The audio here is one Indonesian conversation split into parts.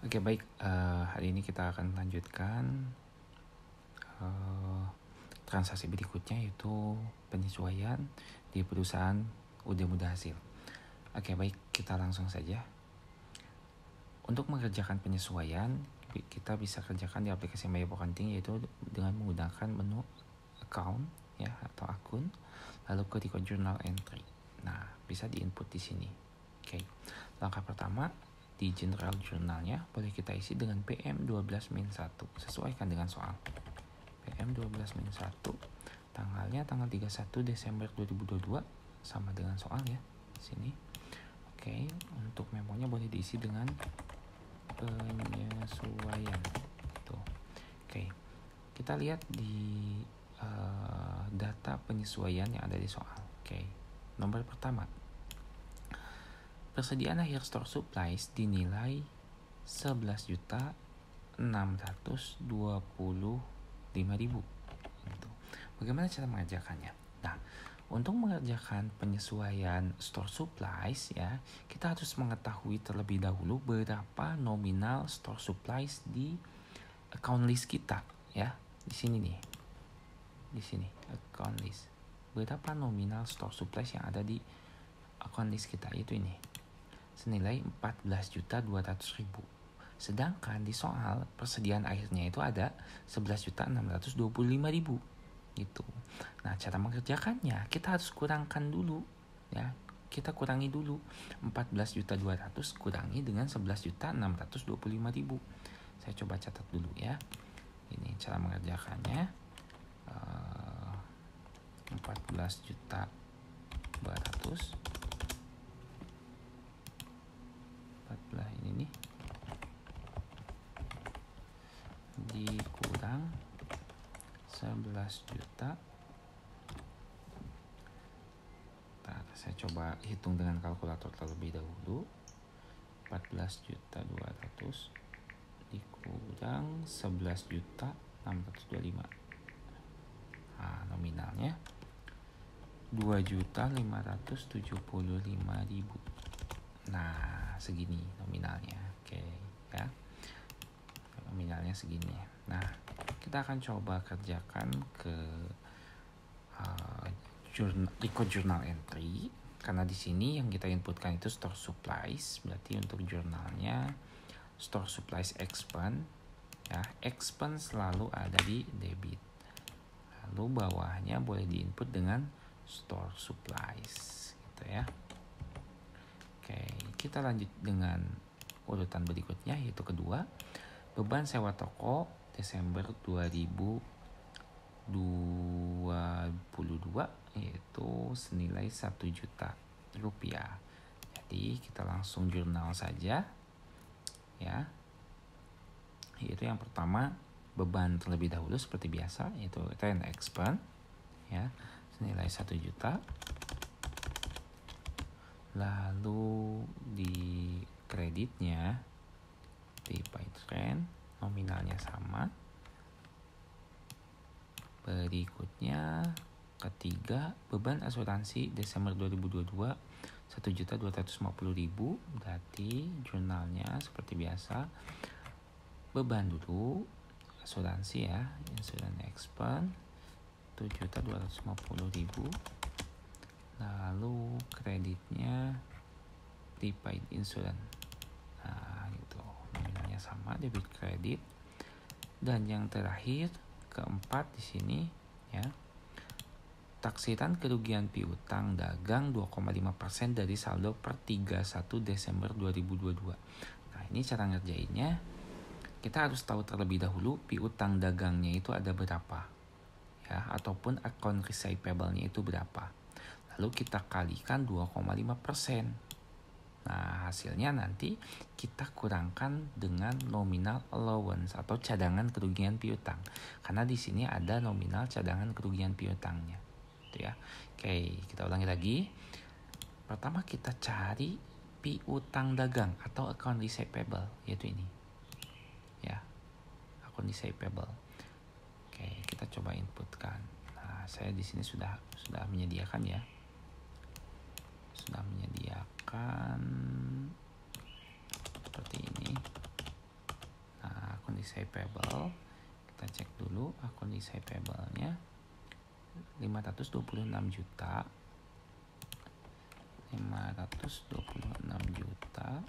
Oke, baik. Hari ini kita akan lanjutkan transaksi berikutnya, yaitu penyesuaian di perusahaan Udah Mudah Hasil. Oke, baik. Kita langsung saja. Untuk mengerjakan penyesuaian, kita bisa kerjakan di aplikasi My Accounting, yaitu dengan menggunakan menu account ya atau akun, lalu ke record journal entry. Nah, bisa diinput di sini. Oke. Langkah pertama, di general journalnya boleh kita isi dengan PM12-1. Sesuaikan dengan soal. PM12-1, tanggalnya tanggal 31 Desember 2022, sama dengan soal ya di sini. Oke, untuk memonya boleh diisi dengan penyesuaian. Tuh. Oke. Kita lihat di data penyesuaian yang ada di soal. Oke. Nomor pertama, persediaan akhir store supplies dinilai 11.625.000. Gitu. Bagaimana cara mengerjakannya? Nah, untuk mengerjakan penyesuaian store supplies ya, kita harus mengetahui terlebih dahulu berapa nominal store supplies di account list kita ya. Di sini nih. Di sini account list. Berapa nominal store supplies yang ada di account list kita, itu ini. Senilai 14.200.000. Sedangkan di soal persediaan akhirnya itu ada 11.625.000 gitu. Nah, cara mengerjakannya kita harus kurangkan dulu ya. Kita kurangi dulu 14.200 kurangi dengan 11.625.000. Saya coba catat dulu ya. Ini cara mengerjakannya. 14.200 ini nih dikurang 11 juta. Saya coba hitung dengan kalkulator terlebih dahulu. 14.200 dikurang 11.625. Nah, nominalnya 2.575.000. Nah, segini nominalnya. Oke ya. Nominalnya segini. Nah, kita akan coba kerjakan ke record journal entry, karena di sini yang kita inputkan itu store supplies. Berarti untuk jurnalnya store supplies expense ya. Expense selalu ada di debit. Lalu bawahnya boleh diinput dengan store supplies gitu ya. Oke, kita lanjut dengan urutan berikutnya, yaitu kedua, beban sewa toko Desember 2022 yaitu senilai 1 juta rupiah. Jadi kita langsung jurnal saja ya. Yaitu yang pertama, beban terlebih dahulu seperti biasa, yaitu rent expense ya, senilai 1 juta. Lalu di kreditnya prepaid rent nominalnya sama. Berikutnya ketiga, beban asuransi Desember 2022 1.250.000. Berarti jurnalnya seperti biasa, beban dulu asuransi ya, insurance expense 7.250.000. Lalu kreditnya prepaid insurance. Nah, itu nominalnya sama, debit kredit. Dan yang terakhir, keempat di sini ya, taksiran kerugian piutang dagang 2,5% dari saldo per 31 Desember 2022. Nah, ini cara ngerjainnya. Kita harus tahu terlebih dahulu piutang dagangnya itu ada berapa ya, ataupun account receivable-nya itu berapa. Lalu kita kalikan 2,5%. Nah, hasilnya nanti kita kurangkan dengan nominal allowance atau cadangan kerugian piutang. Karena di sini ada nominal cadangan kerugian piutangnya. Itu ya. Oke, kita ulangi lagi. Pertama kita cari piutang dagang atau account receivable, yaitu ini. Ya. Account receivable. Oke, kita coba inputkan. Nah, saya di sini sudah menyediakan ya. Sudah menyediakan seperti ini. receivable. Kita cek dulu akun receivable-nya 526 juta. 526 juta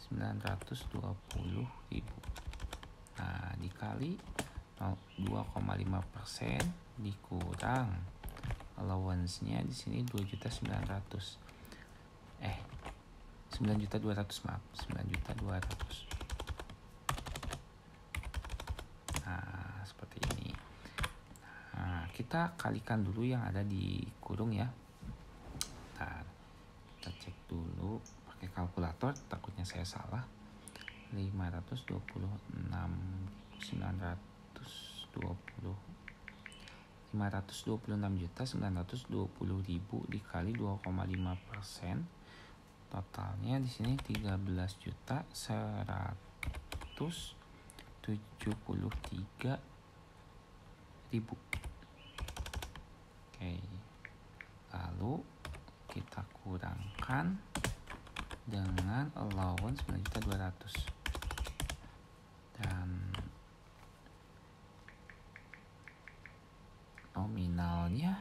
920.000. Nah, dikali 2,5% dikurang allowance-nya di sini 2.900. 9.200, maaf, 9.200. Nah, seperti ini. Nah, kita kalikan dulu yang ada di kurung ya. Nah, kita cek dulu pakai kalkulator, takutnya saya salah. 526 juta 920.000 dikali 2,5%, totalnya di sini 13 juta 173.000. Oke, lalu kita kurangkan dengan allowance 9.200 dan nominalnya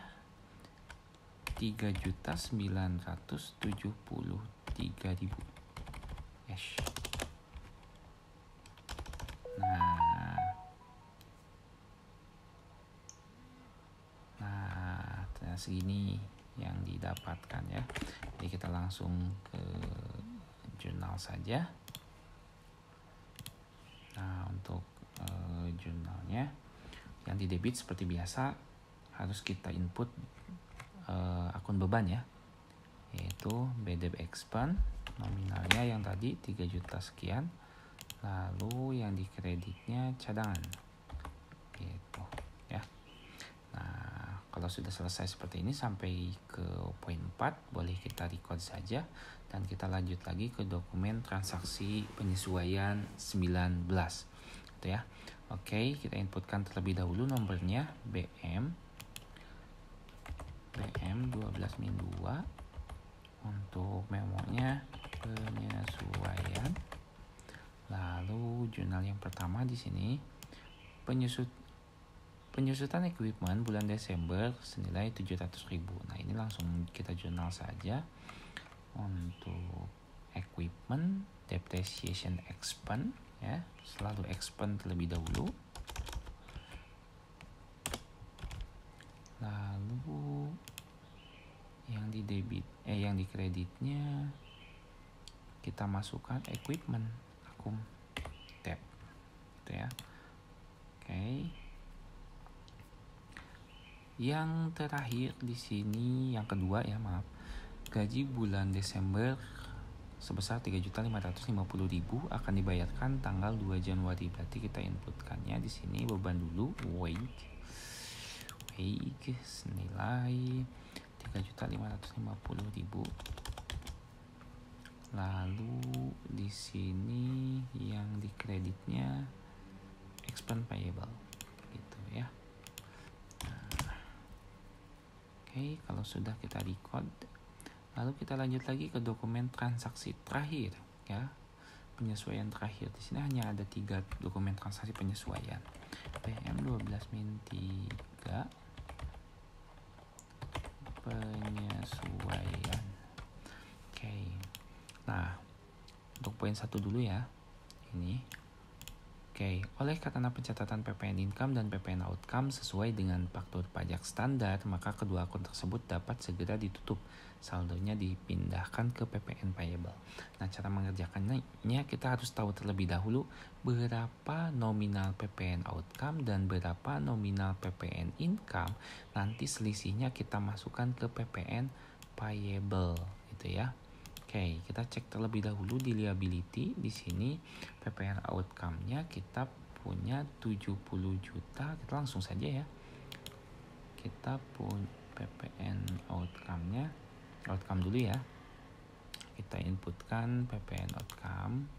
3.973.000. Yes. Nah, segini yang didapatkan ya. Jadi kita langsung ke jurnal saja. Nah, untuk jurnalnya yang di debit seperti biasa harus kita input akun beban ya, yaitu BDB Expand, nominalnya yang tadi 3 juta sekian, lalu yang di kreditnya cadangan gitu ya. Nah, kalau sudah selesai seperti ini sampai ke poin 4, boleh kita record saja dan kita lanjut lagi ke dokumen transaksi penyesuaian 19 gitu ya. Oke, kita inputkan terlebih dahulu nomornya BM 12-2 untuk memonya penyesuaian. Lalu jurnal yang pertama di sini penyusutan equipment bulan Desember senilai 700.000. Nah, ini langsung kita jurnal saja. Untuk equipment depreciation expense ya, selalu expense terlebih dahulu. Lalu yang di debit yang di kreditnya kita masukkan equipment akum tab gitu ya. Oke. Yang terakhir di sini yang kedua ya, maaf. Gaji bulan Desember sebesar 3.550.000 akan dibayarkan tanggal 2 Januari. Berarti kita inputkannya di sini beban dulu wage senilai 3.550.000. Lalu di sini yang di kreditnya expense payable gitu ya. Nah, oke, kalau sudah kita record, lalu kita lanjut lagi ke dokumen transaksi terakhir ya. Penyesuaian terakhir di sini hanya ada 3 dokumen transaksi penyesuaian. PM 12-3 penyesuaian. Oke. Nah, untuk poin 1 dulu ya. Ini. Oke, oleh karena pencatatan PPN income dan PPN outcome sesuai dengan faktur pajak standar, maka kedua akun tersebut dapat segera ditutup. Saldonya dipindahkan ke PPN payable. Nah, cara mengerjakannya kita harus tahu terlebih dahulu berapa nominal PPN outcome dan berapa nominal PPN income. Nanti selisihnya kita masukkan ke PPN payable gitu ya. Oke, kita cek terlebih dahulu di liability. Di sini PPN outcome-nya kita punya 70 juta. Kita langsung saja ya. Kita punya PPN outcome-nya. Outcome dulu ya. Kita inputkan PPN outcome.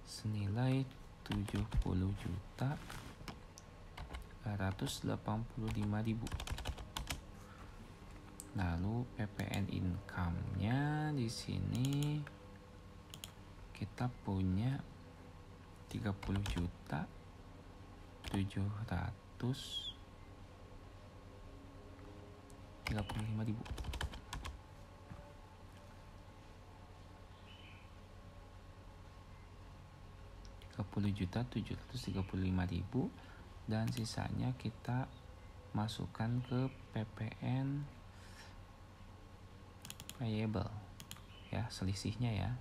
Senilai 70 juta 185.000. Lalu PPN income-nya di sini kita punya 30.735.000. 30.735.000, dan sisanya kita masukkan ke PPN payable ya, selisihnya ya.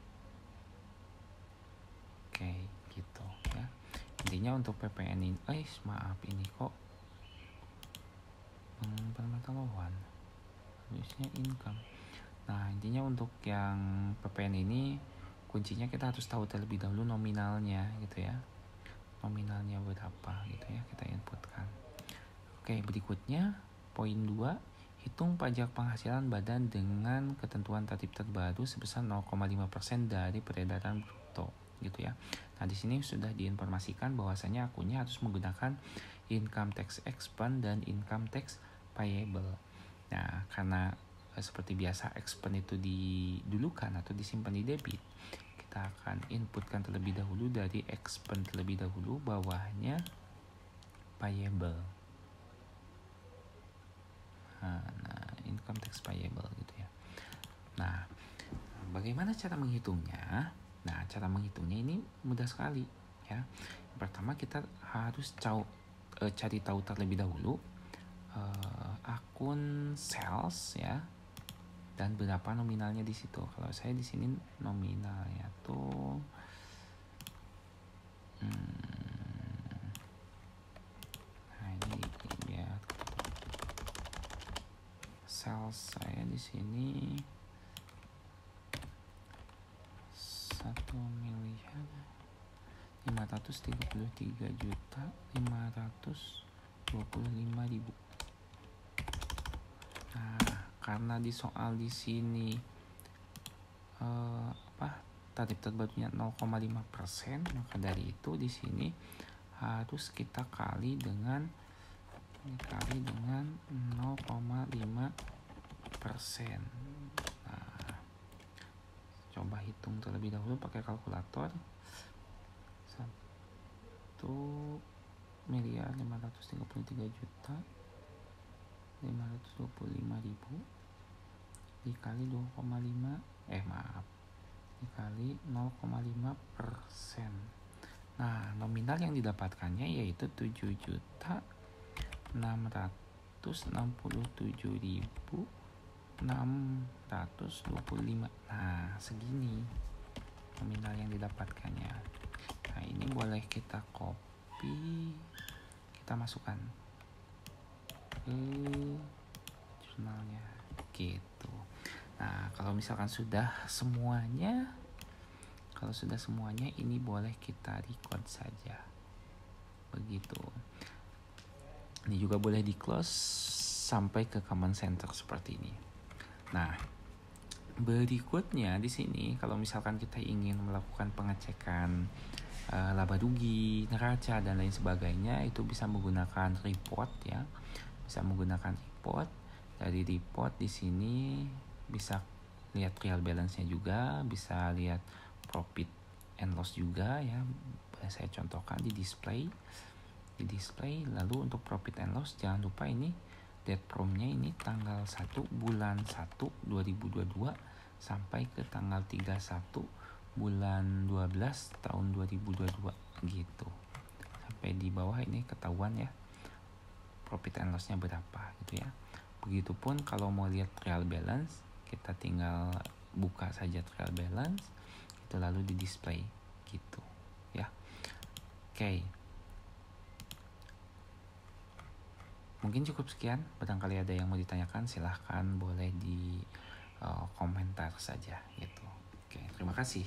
Oke, gitu ya. Intinya untuk PPN ini, ini kok pengetahuan harusnya income. Nah, intinya untuk yang PPN ini kuncinya kita harus tahu terlebih dahulu nominalnya gitu ya. Nominalnya berapa gitu ya, kita inputkan. Oke, berikutnya poin 2, hitung pajak penghasilan badan dengan ketentuan tertib terbaru sebesar 0,5% dari peredaran bruto gitu ya. Nah, di sini sudah diinformasikan bahwasanya akunnya harus menggunakan income tax expense dan income tax payable. Nah, karena seperti biasa expense itu didulukan atau disimpan di debit, kita akan inputkan terlebih dahulu dari expense terlebih dahulu, bawahnya payable. Nah, income tax payable gitu ya. Nah, bagaimana cara menghitungnya? Nah, cara menghitungnya ini mudah sekali ya. Yang pertama kita harus cari tahu terlebih dahulu akun sales ya, dan berapa nominalnya di situ. Kalau saya di sini nominalnya tuh nah ini ya, sales saya di sini 1.533.525.000. Nah, karena di soal di sini tarif terbarunya 0,5%, maka dari itu di sini harus kita kali dengan 0,5%. Nah, coba hitung terlebih dahulu pakai kalkulator. 1.533.525.000 dikali 2,5 dikali 0,5%. Nah, nominal yang didapatkannya yaitu 7.667.625. Nah, segini nominal yang didapatkannya. Nah, ini boleh kita copy, kita masukkan ke jurnalnya gitu. Nah, kalau misalkan sudah semuanya, ini boleh kita record saja. Begitu. Ini juga boleh di close sampai ke command center seperti ini. Nah, berikutnya di sini kalau misalkan kita ingin melakukan pengecekan laba rugi, neraca dan lain sebagainya, itu bisa menggunakan report ya. Bisa menggunakan report. Dari report di sini bisa lihat real balance-nya juga, bisa lihat profit and loss juga ya. Saya contohkan di display. Lalu untuk profit and loss jangan lupa ini date from-nya ini tanggal 1 bulan 1 2022 sampai ke tanggal 31 bulan 12 tahun 2022 gitu. Sampai di bawah ini ketahuan ya profit and loss-nya berapa gitu ya. Begitupun kalau mau lihat trial balance, kita tinggal buka saja trial balance itu lalu di display gitu ya. Oke. Mungkin cukup sekian. Barangkali ada yang mau ditanyakan, silahkan boleh di komentar saja gitu. Oke, terima kasih.